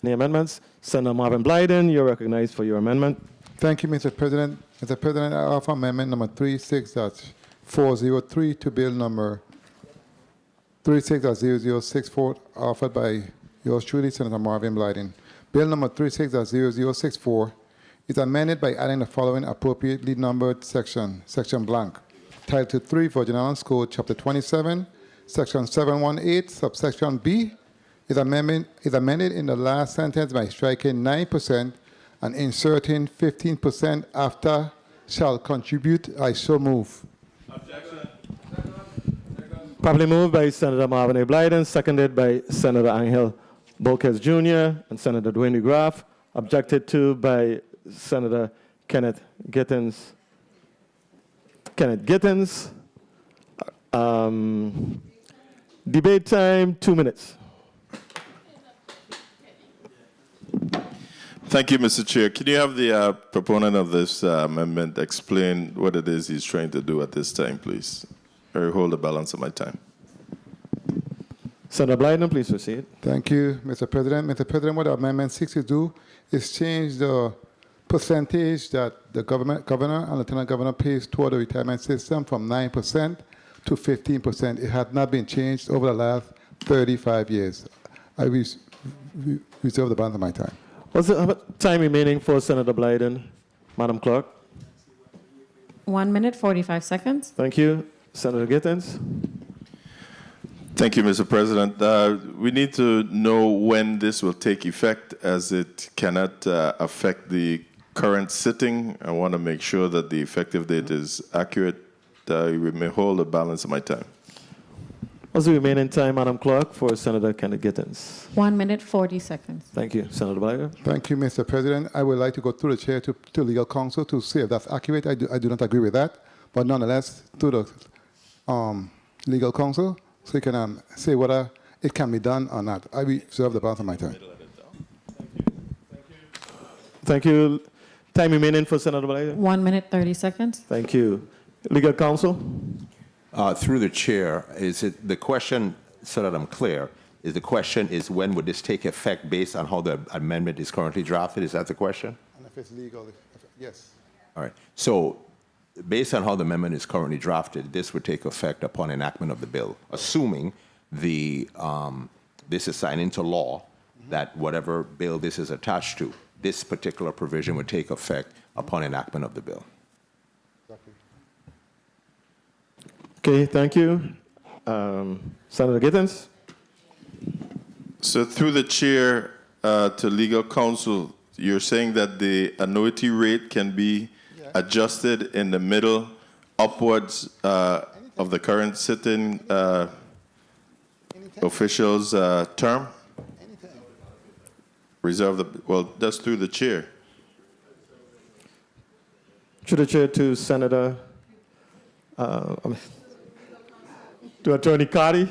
Any amendments? Senator Marvin Blyden, you're recognized for your amendment. Thank you, Mr. President. Mr. President, I offer amendment number 36-403 to bill number 36-0064, offered by yours truly, Senator Marvin Blyden. Bill number 36-0064 is amended by adding the following appropriately numbered section blank. Title 3, Virgin Islands Code, Chapter 27, Section 718, subsection B, is amended in the last sentence by striking 9% and inserting 15% after shall contribute. I so move. Objection. Properly moved by Senator Marvin A. Blyden, seconded by Senator Angel Bolquez Jr. and Senator Dwayne DeGraff. Objected to by Senator Kenneth Gittens. Debate time, 2 minutes. Thank you, Mr. Chair. Can you have the proponent of this amendment explain what it is he's trying to do at this time, please? Or hold the balance of my time. Senator Blyden, please proceed. Thank you, Mr. President. Mr. President, what the amendment seeks to do is change the percentage that the governor and lieutenant governor pays toward the retirement system from 9% to 15%. It had not been changed over the last 35 years. I reserve the balance of my time. What's the time remaining for Senator Blyden, Madam Clerk? 1 minute, 45 seconds. Thank you. Senator Gittens. Thank you, Mr. President. We need to know when this will take effect, as it cannot affect the current sitting. I want to make sure that the effective date is accurate. We may hold the balance of my time. What's the remaining time, Madam Clerk, for Senator Kenneth Gittens? 1 minute, 40 seconds. Thank you. Senator Blyden. Thank you, Mr. President. I would like to go through the chair to legal counsel to see if that's accurate. I do not agree with that, but nonetheless, to the legal counsel, so you can say whether it can be done or not. I reserve the balance of my time. Thank you. Time remaining for Senator Blyden? 1 minute, 30 seconds. Thank you. Legal counsel? Through the chair, is it the question, so that I'm clear, is the question is when would this take effect based on how the amendment is currently drafted? Is that the question? And if it's legal, yes. All right. So based on how the amendment is currently drafted, this would take effect upon enactment of the bill, assuming the this is signed into law, that whatever bill this is attached to, this particular provision would take effect upon enactment of the bill. Okay, thank you. Senator Gittens? So through the chair to legal counsel, you're saying that the annuity rate can be adjusted in the middle upwards of the current sitting official's term? Reserve the, well, that's through the chair. Through the chair to Senator, to Attorney Cardi.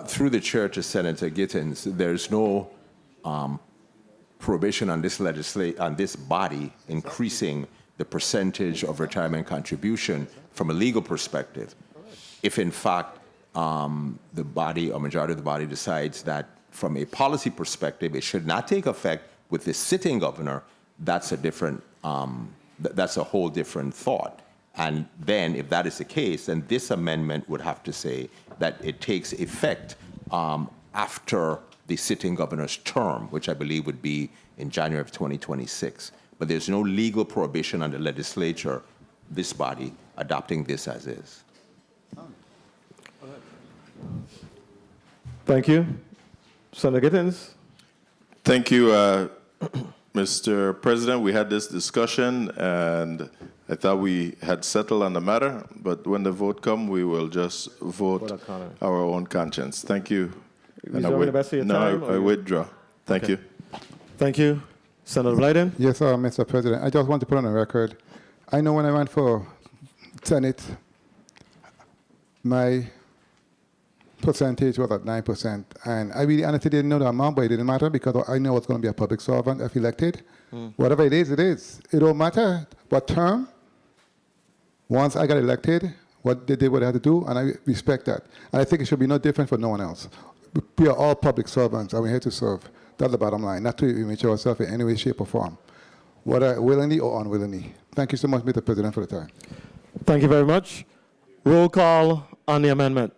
Through the chair to Senator Gittens, there's no prohibition on this body increasing the percentage of retirement contribution from a legal perspective. if in fact the body or majority of the body decides that from a policy perspective it should not take effect with the sitting governor, that's a different, that's a whole different thought. And then if that is the case, then this amendment would have to say that it takes effect after the sitting governor's term, which I believe would be in January of 2026. But there's no legal prohibition on the legislature, this body, adopting this as is. Thank you. Senator Gittins. Thank you, Mr. President. We had this discussion, and I thought we had settled on the matter, but when the vote comes, we will just vote our own conscience. Thank you. Reserving the best of your time? I withdraw. Thank Okay. you. Thank you. Senator Blyden. Yes, Mr. President. I just want to put on the record, I know when I ran for Senate, my percentage was at 9%. And I really honestly didn't know the amount, but it didn't matter because I know I was going to be a public servant if elected. Whatever it is, it is. It don't matter what term. Once I got elected, what they did what they had to do, and I respect that. And I think it should be no different for no one else. We are all public servants, and we're here to serve. That's the bottom line, not to image ourselves in any way, shape, or form, whether willingly or unwillingly. Thank you so much, Mr. President, for the time. Thank you very much. Roll call on the amendment.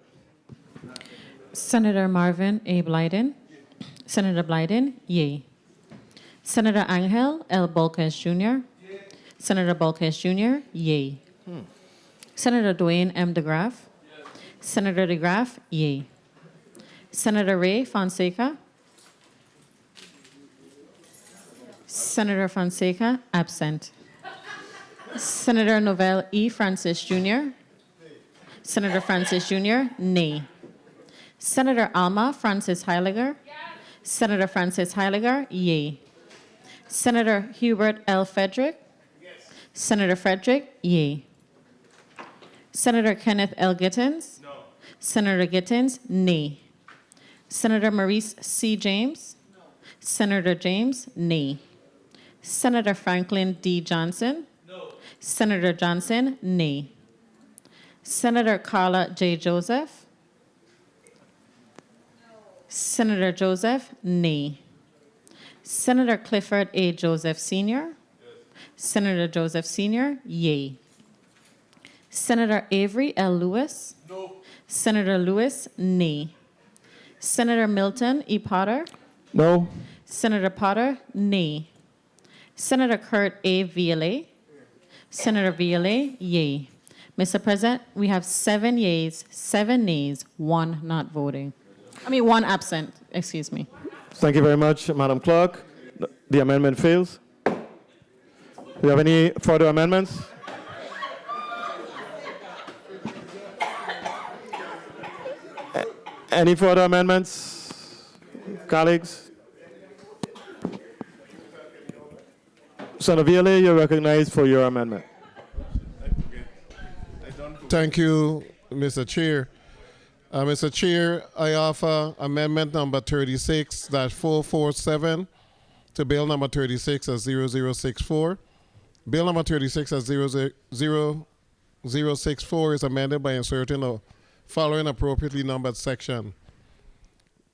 Senator Marvin A. Blyden. Senator Blyden, yea. Senator Angel L. Bolkes Jr. Senator Bolkes Jr., yea. Senator Dwayne M. DeGraff. Senator DeGraff, yea. Senator Ray Fonseca. Senator Fonseca, absent. Senator Novell E. Francis Jr. Senator Francis Jr., nay. Senator Alma Francis Heiliger. Senator Francis Heiliger, yea. Senator Hubert L. Frederick. Senator Frederick, yea. Senator Kenneth L. Gittins. No. Senator Gittins, nay. Senator Maurice C. James. No. Senator James, nay. Senator Franklin D. Johnson. No. Senator Johnson, nay. Senator Carla J. Joseph. No. Senator Joseph, nay. Senator Clifford A. Joseph Sr. Yes. Senator Joseph Sr., yea. Senator Avery L. Lewis. No. Senator Lewis, nay. Senator Milton E. Potter. No. Senator Potter, nay. Senator Kurt A. Violet. Senator Violet, yea. Mr. President, we have 7 yeas, 7 nays, 1 not voting. 1 absent, excuse me. Thank you very much, Madam Clerk. The amendment fails. Do you have any further amendments? Any further amendments, colleagues? Senator Violet, you're recognized for your amendment. Thank you, Mr. Chair. Mr. Chair, I offer amendment number 36-447 to bill number 36 as 0064. Bill number 36 as 0064 is amended by inserting the following appropriately numbered section.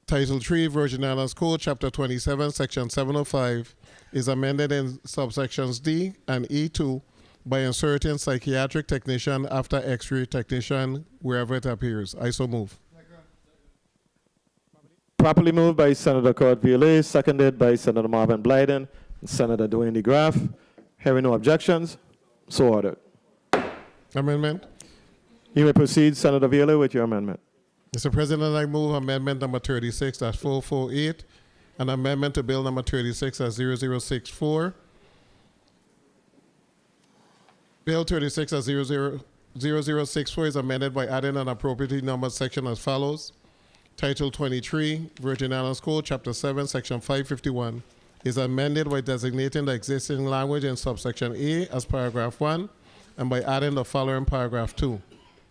Title 3, Virgin Islands Code, Chapter 27, Section 705, is amended in subsections D and E2 by inserting psychiatric technician after X-ray technician wherever it appears. I so move. Properly moved by Senator Kurt Violet, seconded by Senator Marvin Blyden and Senator Dwayne DeGraff. Hearing no objections, so ordered. Amendment. You may proceed, Senator Violet, with your amendment. Mr. President, I move amendment number 36-448, an amendment to bill number 36 as 0064. Bill 36 as 0064 is amended by adding an appropriately numbered section as follows. Title 23, Virgin Islands Code, Chapter 7, Section 551, is amended by designating the existing language in subsection A as paragraph 1 and by adding the following paragraph 2.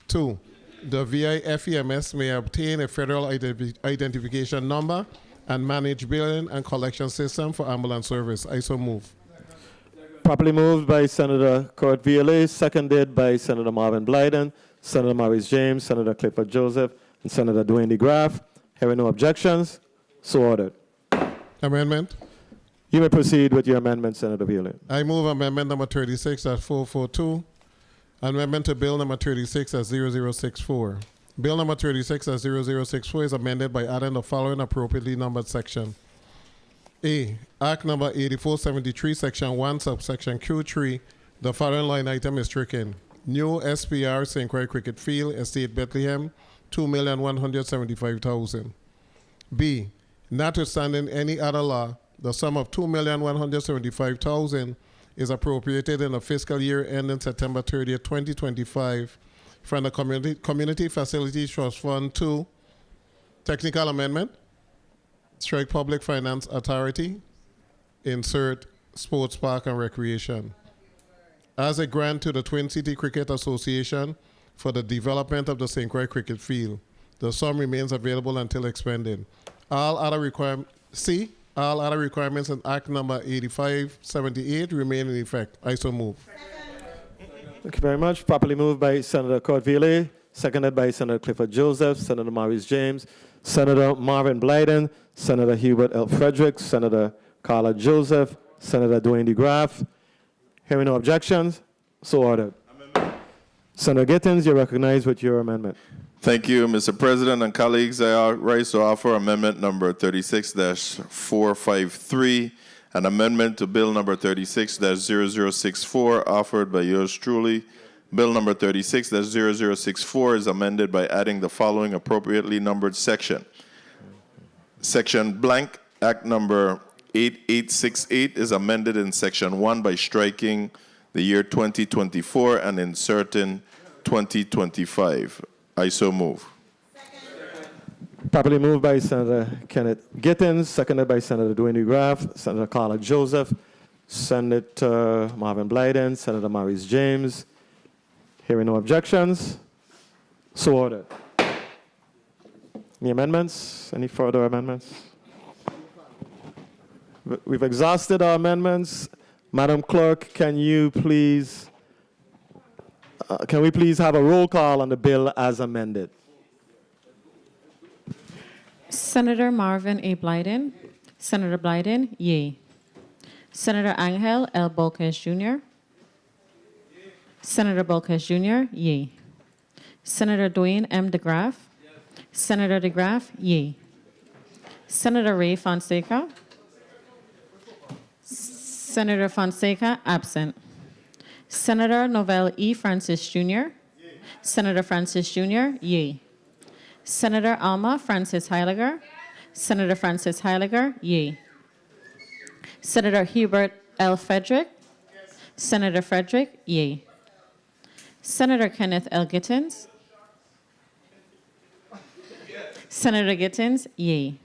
2. The VIFEMS may obtain a federal identification number and manage billing and collection system for ambulance service. I so move. Properly moved by Senator Kurt Violet, seconded by Senator Marvin Blyden. Senator Maurice James, Senator Clifford Joseph, and Senator Dwayne DeGraff. Hearing no objections, so ordered. Amendment. You may proceed with your amendment, Senator Veolia. I move amendment number 36-442. Amendment to bill number 36-0064. Bill number 36-0064 is amended by adding the following appropriately numbered section. A. Act number 8473, section 1, subsection Q3. The following line item is stricken. New SPR St. Croix Cricket Field, Estate Bethlehem, $2,175,000. B. Notwithstanding any other law, the sum of $2,175,000 is appropriated in the fiscal year ending September 30th, 2025 from the Community Facilities Trust Fund to technical amendment, strike Public Finance Authority, insert Sports Park and Recreation. As a grant to the Twin City Cricket Association for the development of the St. Croix Cricket Field. The sum remains available until expended. All other requirements in Act number 8578 remain in effect. I so move. Thank you very much. Properly moved by Senator Cordville, seconded by Senator Clifford Joseph, Senator Maurice James, Senator Marvin Blyden, Senator Hubert L. Fredericks, Senator Carla Joseph, Senator Dwayne DeGraff. Hearing no objections, so ordered. Senator Gittins, you're recognized with your amendment. Thank you, Mr. President and colleagues. I rise to offer amendment number 36-453, an amendment to bill number 36-0064 offered by yours truly. Bill number 36-0064 is amended by adding the following appropriately numbered section. Section blank, Act number 8868 is amended in section 1 by striking the year 2024 and inserting 2025. I so move. Properly moved by Senator Kenneth Gittins, seconded by Senator Dwayne DeGraff, Senator Carla Joseph, Senator Marvin Blyden, Senator Maurice James. Hearing no objections, so ordered. Any amendments? Any further amendments? We've exhausted our amendments. Madam Clerk, can we please have a roll call on the bill as amended? Senator Marvin A. Blyden. Senator Blyden, yea. Senator Angel L. Bolkes Jr. Senator Bolkes Jr., yea. Senator Dwayne M. DeGraff. Senator DeGraff, yea. Senator Ray Fonseca. Senator Fonseca, absent. Senator Novell E. Francis Jr. Senator Francis Jr., yea. Senator Alma Francis Heiliger. Senator Francis Heiliger, yea. Senator Hubert L. Frederick. Senator Frederick, yea. Senator Kenneth L. Gittins. Senator Gittins, yea.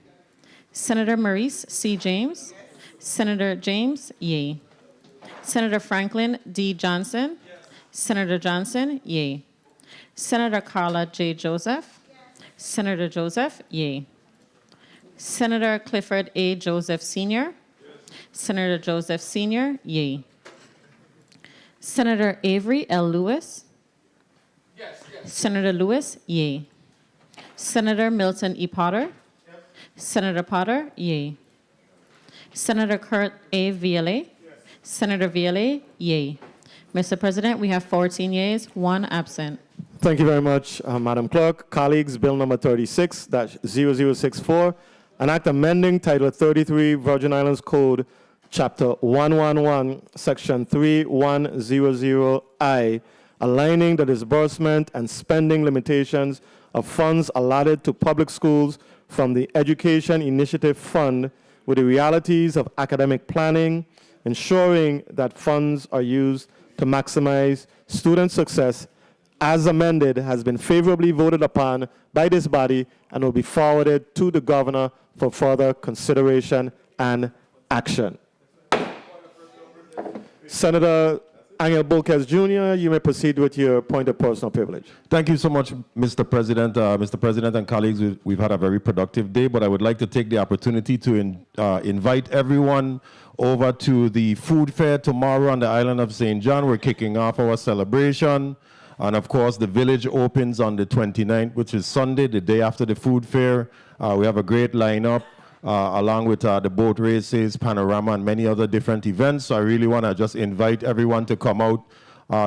Senator Maurice C. James. Senator James, yea. Senator Franklin D. Johnson. Senator Johnson, yea. Senator Carla J. Joseph. Senator Joseph, yea. Senator Clifford A. Joseph Sr. Senator Joseph Sr., yea. Senator Avery L. Lewis. Senator Lewis, yea. Senator Milton E. Potter. Senator Potter, yea. Senator Kurt A. Viale. Senator Viale, yea. Mr. President, we have 14 yeas, 1 absent. Thank you very much, Madam Clerk. Colleagues, Bill number 36-0064, an act amending Title 33 Virgin Islands Code, Chapter 111, Section 3100I, aligning the disbursement and spending limitations of funds allotted to public schools from the Education Initiative Fund with the realities of academic planning, ensuring that funds are used to maximize student success, as amended, has been favorably voted upon by this body and will be forwarded to the governor for further consideration and action. Senator Angel Bolkes Jr., you may proceed with your point of personal privilege. Thank you so much, Mr. President. Mr. President and colleagues, we've had a very productive day, but I would like to take the opportunity to invite everyone over to the food fair tomorrow on the island of St. John. We're kicking off our celebration. And of course, the village opens on the 29th, which is Sunday, the day after the food fair. We have a great lineup, along with the boat races, panorama, and many other different events. So I really want to just invite everyone to come out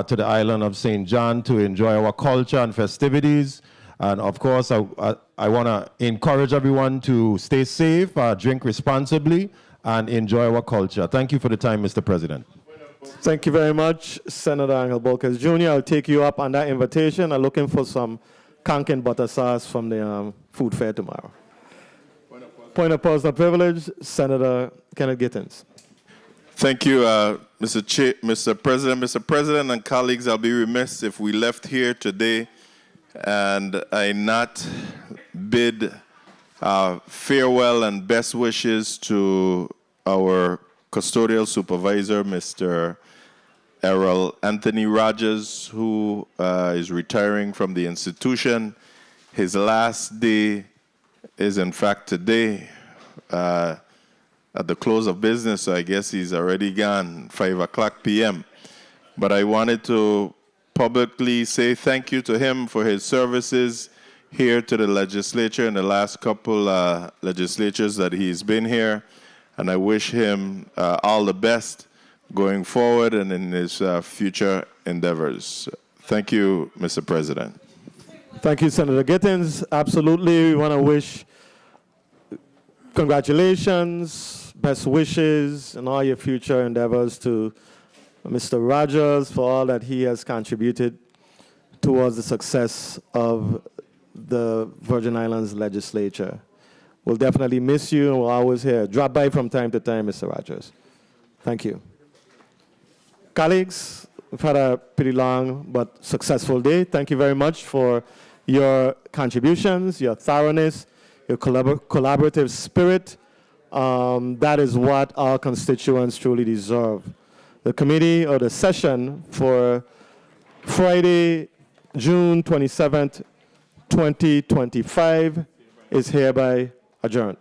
to the island of St. John to enjoy our culture and festivities. And of course, I want to encourage everyone to stay safe, drink responsibly, and enjoy our culture. Thank you for the time, Mr. President. Thank you very much, Senator Angel Bolkes Jr. I'll take you up on that invitation. I'm looking for some conch and butter sauce from the food fair tomorrow. Point of personal privilege, Senator Kenneth Gittins. Thank you, Mr. President. Mr. President and colleagues, I'll be remiss if we left here today and I not bid farewell and best wishes to our custodial supervisor, Mr. Earle Anthony Rogers, who is retiring from the institution. His last day is in fact today at the close of business, so I guess he's already gone, 5:00 p.m. But I wanted to publicly say thank you to him for his services here to the legislature in the last couple legislatures that he's been here. And I wish him all the best going forward and in his future endeavors. Thank you, Mr. President. Thank you, Senator Gittins. Absolutely, we want to wish congratulations, best wishes, and all your future endeavors to Mr. Rogers for all that he has contributed towards the success of the Virgin Islands legislature. We'll definitely miss you, and we're always here. Drop by from time to time, Mr. Rogers. Thank you. Colleagues, we've had a pretty long but successful day. Thank you very much for your contributions, your thoroughness, your collaborative spirit. That is what our constituents truly deserve. The committee or the session for Friday, June 27th, 2025 is hereby adjourned.